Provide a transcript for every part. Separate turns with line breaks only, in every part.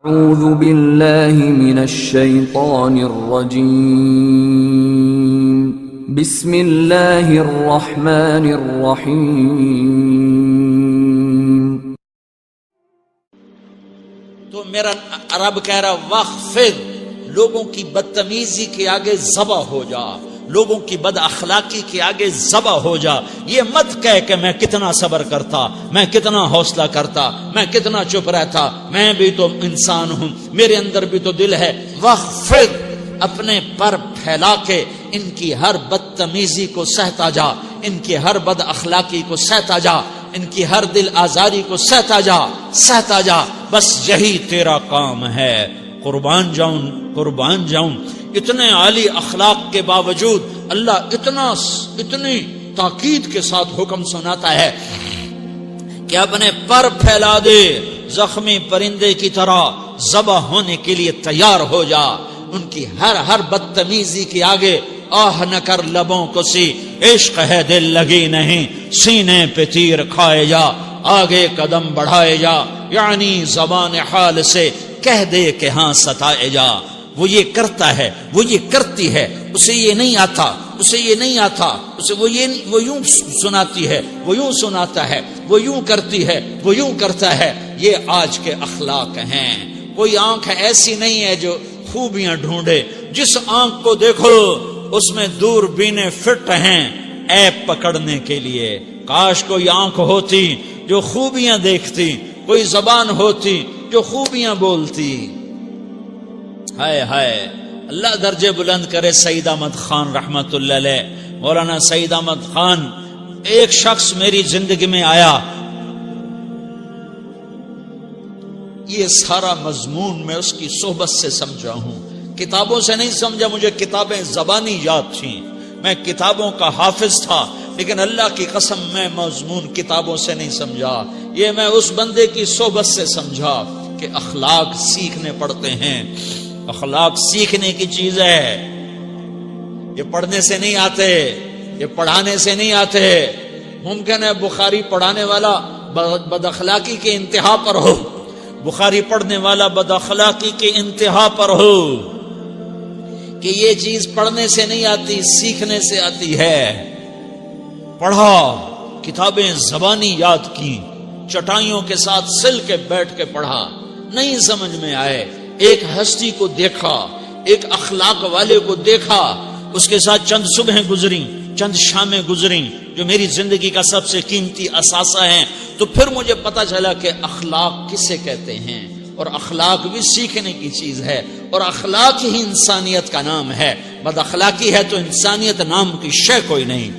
اعوذ باللہ من الشیطان الرجیم بسم اللہ الرحمن الرحیم۔
تو میرا رب کہہ رہا وخفض، لوگوں کی بدتمیزی کے آگے ذبح ہو جا، لوگوں کی بد اخلاقی کے آگے ذبح ہو جا۔ یہ مت کہہ کہ میں کتنا صبر کرتا، میں کتنا حوصلہ کرتا، میں کتنا چپ رہتا، میں بھی تو انسان ہوں، میرے اندر بھی تو دل ہے۔ وخفض، اپنے پر پھیلا کے ان کی ہر بدتمیزی کو سہتا جا، ان کی ہر بد اخلاقی کو سہتا جا، ان کی ہر دل آزاری کو سہتا جا، سہتا جا، بس یہی تیرا کام ہے۔ قربان جاؤں اتنے عالی اخلاق کے باوجود اللہ اتنی تاکید کے ساتھ حکم سناتا ہے کہ اپنے پر پھیلا دے، زخمی پرندے کی طرح ذبح ہونے کے لیے تیار ہو جا۔ ان کی ہر بدتمیزی کے آگے آہ نہ کر لبوں کو سی، عشق ہے دل لگی نہیں، سینے پہ تیر کھائے جا، آگے قدم بڑھائے جا، یعنی زبان حال سے کہہ دے کہ ہاں ستائے جا۔ وہ یہ کرتا ہے، وہ یہ کرتی ہے، اسے یہ نہیں آتا، اسے یہ نہیں آتا، اسے وہ یوں سناتی ہے، وہ یوں سناتا ہے، وہ یوں کرتی ہے، وہ یوں کرتا ہے۔ یہ آج کے اخلاق ہیں۔ کوئی آنکھ ایسی نہیں ہے جو خوبیاں ڈھونڈے، جس آنکھ کو دیکھو اس میں دوربینیں فٹ ہیں عیب پکڑنے کے لیے۔ کاش کوئی آنکھ ہوتی جو خوبیاں دیکھتی، کوئی زبان ہوتی جو خوبیاں بولتی۔ ہائے ہائے، اللہ درجے بلند کرے سعید احمد خان رحمت اللہ علیہ۔ مولانا سعید احمد خان، ایک شخص میری زندگی میں آیا، یہ سارا مضمون میں اس کی صحبت سے سمجھا ہوں، کتابوں سے نہیں سمجھا۔ مجھے کتابیں زبانی یاد تھیں، میں کتابوں کا حافظ تھا، لیکن اللہ کی قسم میں مضمون کتابوں سے نہیں سمجھا، یہ میں اس بندے کی صحبت سے سمجھا کہ اخلاق سیکھنے پڑتے ہیں۔ اخلاق سیکھنے کی چیز ہے، یہ پڑھنے سے نہیں آتے، یہ پڑھانے سے نہیں آتے۔ ممکن ہے بخاری پڑھانے والا بد اخلاقی کے انتہا پر ہو، بخاری پڑھنے والا بد اخلاقی کے انتہا پر ہو، کہ یہ چیز پڑھنے سے نہیں آتی، سیکھنے سے آتی ہے۔ پڑھا، کتابیں زبانی یاد کی، چٹائیوں کے ساتھ سل کے بیٹھ کے پڑھا، نہیں سمجھ میں آئے، ایک ہستی کو دیکھا، ایک اخلاق والے کو دیکھا، اس کے ساتھ چند صبحیں گزریں، چند شامیں گزریں جو میری زندگی کا سب سے قیمتی اثاثہ ہیں، تو پھر مجھے پتا چلا کہ اخلاق کسے کہتے ہیں، اور اخلاق بھی سیکھنے کی چیز ہے، اور اخلاق ہی انسانیت کا نام ہے۔ بد اخلاقی ہے تو انسانیت نام کی شے کوئی نہیں۔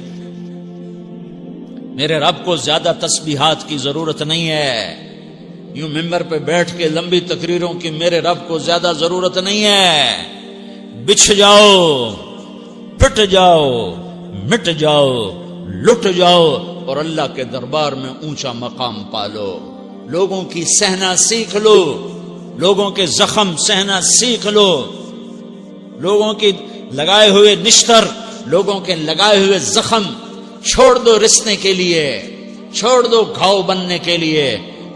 میرے رب کو زیادہ تسبیحات کی ضرورت نہیں ہے، یوں ممبر پہ بیٹھ کے لمبی تقریروں کی میرے رب کو زیادہ ضرورت نہیں ہے۔ بچھ جاؤ، پٹ جاؤ، مٹ جاؤ، لٹ جاؤ، اور اللہ کے دربار میں اونچا مقام پالو۔ لوگوں کی سہنا سیکھ لو، لوگوں کے زخم سہنا سیکھ لو، لوگوں کی لگائے ہوئے نشتر، لوگوں کے لگائے ہوئے زخم چھوڑ دو رسنے کے لیے، چھوڑ دو گھاؤ بننے کے لیے،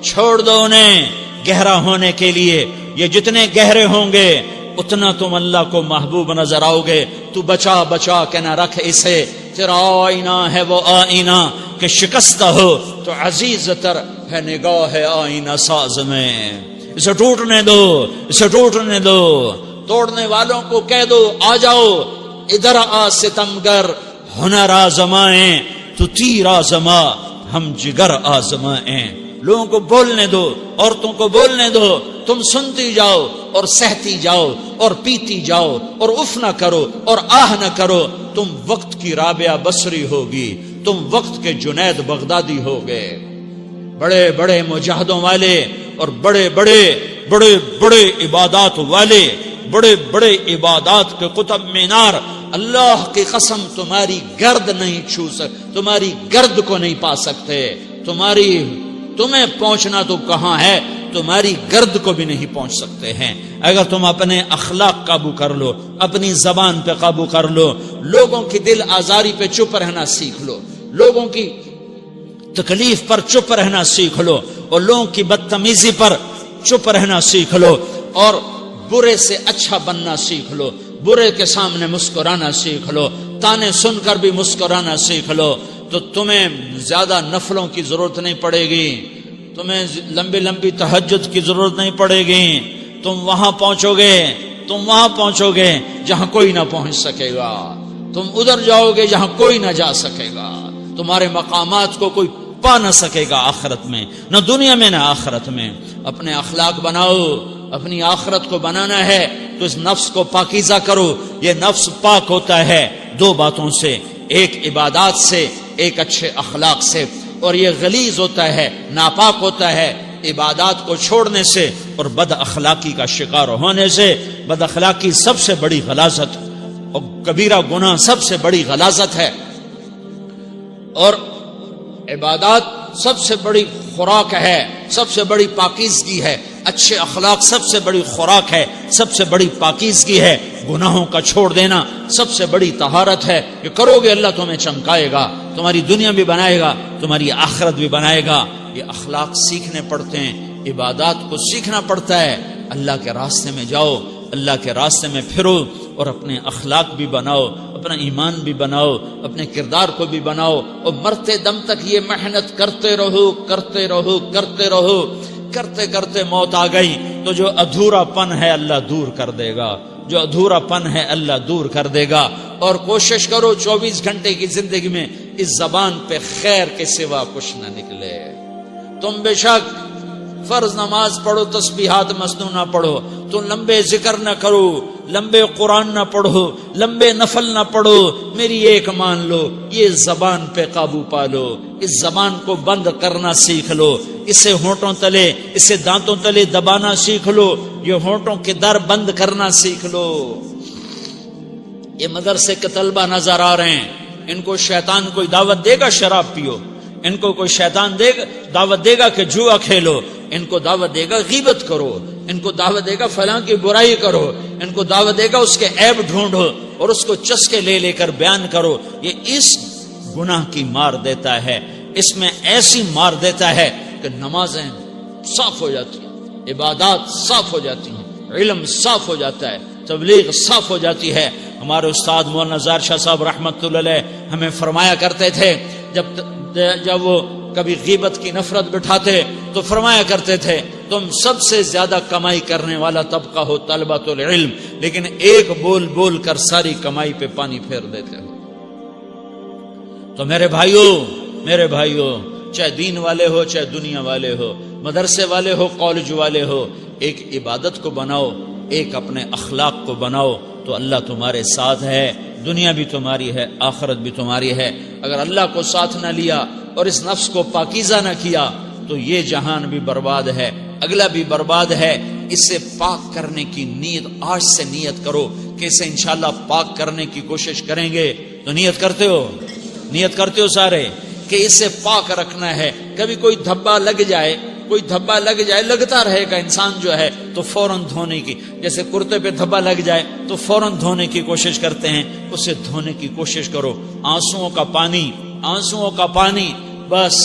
چھوڑ دو انہیں گہرا ہونے کے لیے۔ یہ جتنے گہرے ہوں گے اتنا تم اللہ کو محبوب نظر آؤ گے۔ تو بچا بچا کے نہ رکھ اسے، تیرا آئینہ ہے وہ آئینہ کہ شکستہ ہو تو عزیز تر ہے نگاہ آئینہ ساز میں۔ اسے ٹوٹنے دو، اسے ٹوٹنے دو۔ توڑنے والوں کو کہہ دو آ جاؤ، ادھر آ ستمگر، ہنر آزمائیں تو تیر آزما، ہم جگر آزمائیں۔ لوگوں کو بولنے دو، عورتوں کو بولنے دو، تم سنتی جاؤ اور سہتی جاؤ اور پیتی جاؤ اور اف نہ کرو اور آہ نہ کرو۔ تم وقت کی رابعہ بصری ہوگی، تم وقت کے جنید بغدادی ہوگے۔ بڑے بڑے مجاہدوں والے اور بڑے بڑے عبادات والے، بڑے بڑے عبادات کے قطب مینار، اللہ کی قسم تمہاری گرد نہیں چھو سکتے، تمہاری گرد کو نہیں پا سکتے۔ تمہیں پہنچنا تو کہاں ہے، تمہاری گرد کو بھی نہیں پہنچ سکتے ہیں۔ اگر تم اپنے اخلاق قابو کر لو، اپنی زبان پہ قابو کر لو، لوگوں کی دل آزاری پہ چپ رہنا سیکھ لو، لوگوں کی تکلیف پر چپ رہنا سیکھ لو، اور لوگوں کی بدتمیزی پر چپ رہنا سیکھ لو، اور برے سے اچھا بننا سیکھ لو، برے کے سامنے مسکرانا سیکھ لو، تانے سن کر بھی مسکرانا سیکھ لو، تو تمہیں زیادہ نفلوں کی ضرورت نہیں پڑے گی، تمہیں لمبی لمبی تہجد کی ضرورت نہیں پڑے گی، تم وہاں پہنچو گے جہاں کوئی نہ پہنچ سکے گا، تم ادھر جاؤ گے جہاں کوئی نہ جا سکے گا، تمہارے مقامات کو کوئی پا نہ سکے گا آخرت میں، نہ دنیا میں نہ آخرت میں۔ اپنے اخلاق بناؤ، اپنی آخرت کو بنانا ہے تو اس نفس کو پاکیزہ کرو۔ یہ نفس پاک ہوتا ہے دو باتوں سے، ایک عبادات سے، ایک اچھے اخلاق سے، اور یہ غلیظ ہوتا ہے، ناپاک ہوتا ہے عبادات کو چھوڑنے سے اور بد اخلاقی کا شکار ہونے سے۔ بد اخلاقی سب سے بڑی غلاظت اور کبیرہ گناہ سب سے بڑی غلاظت ہے، اور عبادات سب سے بڑی خوراک ہے، سب سے بڑی پاکیزگی ہے، اچھے اخلاق سب سے بڑی خوراک ہے، سب سے بڑی پاکیزگی ہے، گناہوں کا چھوڑ دینا سب سے بڑی طہارت ہے۔ یہ کرو گے اللہ تمہیں چمکائے گا، تمہاری دنیا بھی بنائے گا، تمہاری آخرت بھی بنائے گا۔ یہ اخلاق سیکھنے پڑتے ہیں، عبادات کو سیکھنا پڑتا ہے۔ اللہ کے راستے میں جاؤ، اللہ کے راستے میں پھرو، اور اپنے اخلاق بھی بناؤ، اپنا ایمان بھی بناؤ، اپنے کردار کو بھی بناؤ، اور مرتے دم تک یہ محنت کرتے رہو، کرتے رہو، کرتے رہو۔ کرتے کرتے موت آ گئی تو جو ادھورا پن ہے اللہ دور کر دے گا، جو ادھورا پن ہے اللہ دور کر دے گا۔ اور کوشش کرو 24 گھنٹے کی زندگی میں اس زبان پہ خیر کے سوا کچھ نہ نکلے۔ تم بے شک فرض نماز پڑھو، تسبیحات مسنونہ پڑھو، تو لمبے ذکر نہ کرو، لمبے قرآن نہ پڑھو، لمبے نفل نہ پڑھو، میری ایک مان لو، یہ زبان پہ قابو پا لو، اس زبان کو بند کرنا سیکھ لو، اسے ہونٹوں تلے، اسے دانتوں تلے دبانا سیکھ لو، یہ ہونٹوں کے در بند کرنا سیکھ لو۔ یہ مدرسے کے طلبہ نظر آ رہے ہیں، ان کو شیطان کوئی دعوت دے گا شراب پیو، ان کو کوئی شیطان دعوت دے گا کہ جوا کھیلو، ان کو دعوت دے گا غیبت کرو، ان کو دعوت دے گا فلاں کی برائی کرو، ان کو دعوت دے گا اس کے عیب ڈھونڈو اور اس کو چسکے لے لے کر بیان کرو۔ یہ اس گناہ کی مار دیتا ہے، اس میں ایسی مار دیتا ہے کہ نمازیں صاف ہو جاتی ہیں، عبادات صاف ہو جاتی ہیں، علم صاف ہو جاتا ہے، تبلیغ صاف ہو جاتی ہے۔ ہمارے استاد مولانا زار شاہ صاحب رحمت اللہ علیہ ہمیں فرمایا کرتے تھے، جب وہ کبھی غیبت کی نفرت بٹھاتے تو فرمایا کرتے تھے، تم سب سے زیادہ کمائی کرنے والا طبقہ ہو طلبۃ العلم، لیکن ایک بول بول کر ساری کمائی پہ پانی پھیر دیتے ہو۔ تو میرے بھائیوں، چاہے دین والے ہو، چاہے دنیا والے ہو، مدرسے والے ہو، کالج والے ہو، ایک عبادت کو بناؤ، ایک اپنے اخلاق کو بناؤ، تو اللہ تمہارے ساتھ ہے، دنیا بھی تمہاری ہے، آخرت بھی تمہاری ہے۔ اگر اللہ کو ساتھ نہ لیا اور اس نفس کو پاکیزہ نہ کیا تو یہ جہان بھی برباد ہے، اگلا بھی برباد ہے۔ اسے پاک کرنے کی نیت آج سے نیت کرو کہ اسے انشاءاللہ پاک کرنے کی کوشش کریں گے۔ تو نیت کرتے ہو سارے کہ اسے پاک رکھنا ہے۔ کبھی کوئی دھبا لگ جائے، لگتا رہے گا، انسان جو ہے تو فوراً دھونے کی، جیسے کرتے پہ دھبا لگ جائے تو فوراً دھونے کی کوشش کرتے ہیں، اسے دھونے کی کوشش کرو۔ آنسوؤں کا پانی بس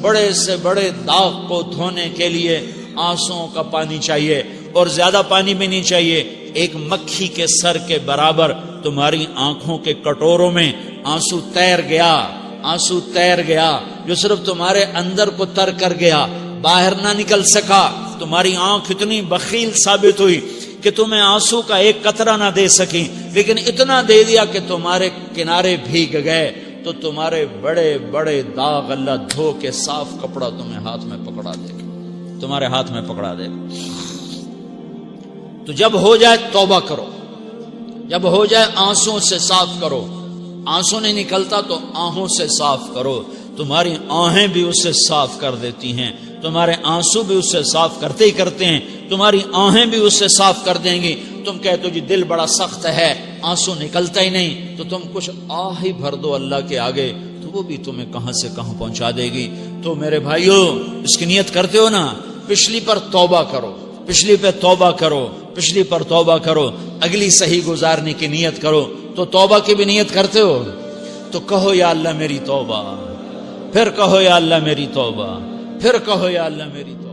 بڑے سے بڑے داغ کو دھونے کے لیے آنسوؤں کا پانی چاہیے، اور زیادہ پانی بھی نہیں چاہیے۔ ایک مکھی کے سر کے برابر تمہاری آنکھوں کے کٹوروں میں آنسو تیر گیا جو صرف تمہارے اندر کو تر کر گیا، باہر نہ نکل سکا۔ تمہاری آنکھ اتنی بخیل ثابت ہوئی کہ تمہیں آنسو کا ایک قطرہ نہ دے سکی، لیکن اتنا دے دیا کہ تمہارے کنارے بھیگ گئے۔ تو تمہارے بڑے بڑے داغ اللہ دھو کے صاف کپڑا تمہیں ہاتھ میں پکڑا دے گا، تمہارے ہاتھ میں پکڑا دے گا۔ تو جب ہو جائے توبہ کرو، جب ہو جائے آنسوں سے صاف کرو۔ آنسو نہیں نکلتا تو آہوں سے صاف کرو، تمہاری آہیں بھی اسے صاف کر دیتی ہیں، تمہارے آنسو بھی اسے صاف کرتے ہی کرتے ہیں، تمہاری آہیں بھی اسے صاف کر دیں گی۔ تم کہتے ہو جی دل بڑا سخت ہے، آنسو نکلتا ہی نہیں، تو تم کچھ آہ ہی بھر دو اللہ کے آگے، تو وہ بھی تمہیں کہاں سے کہاں پہنچا دے گی۔ تو میرے بھائیو، اس کی نیت کرتے ہو نا، پچھلی پر توبہ کرو، پچھلی پہ توبہ کرو، پچھلی پر توبہ کرو، اگلی صحیح گزارنے کی نیت کرو۔ تو توبہ کی بھی نیت کرتے ہو تو کہو یا اللہ میری توبہ، پھر کہو یا اللہ میری توبہ، پھر کہو یا اللہ میری توبہ۔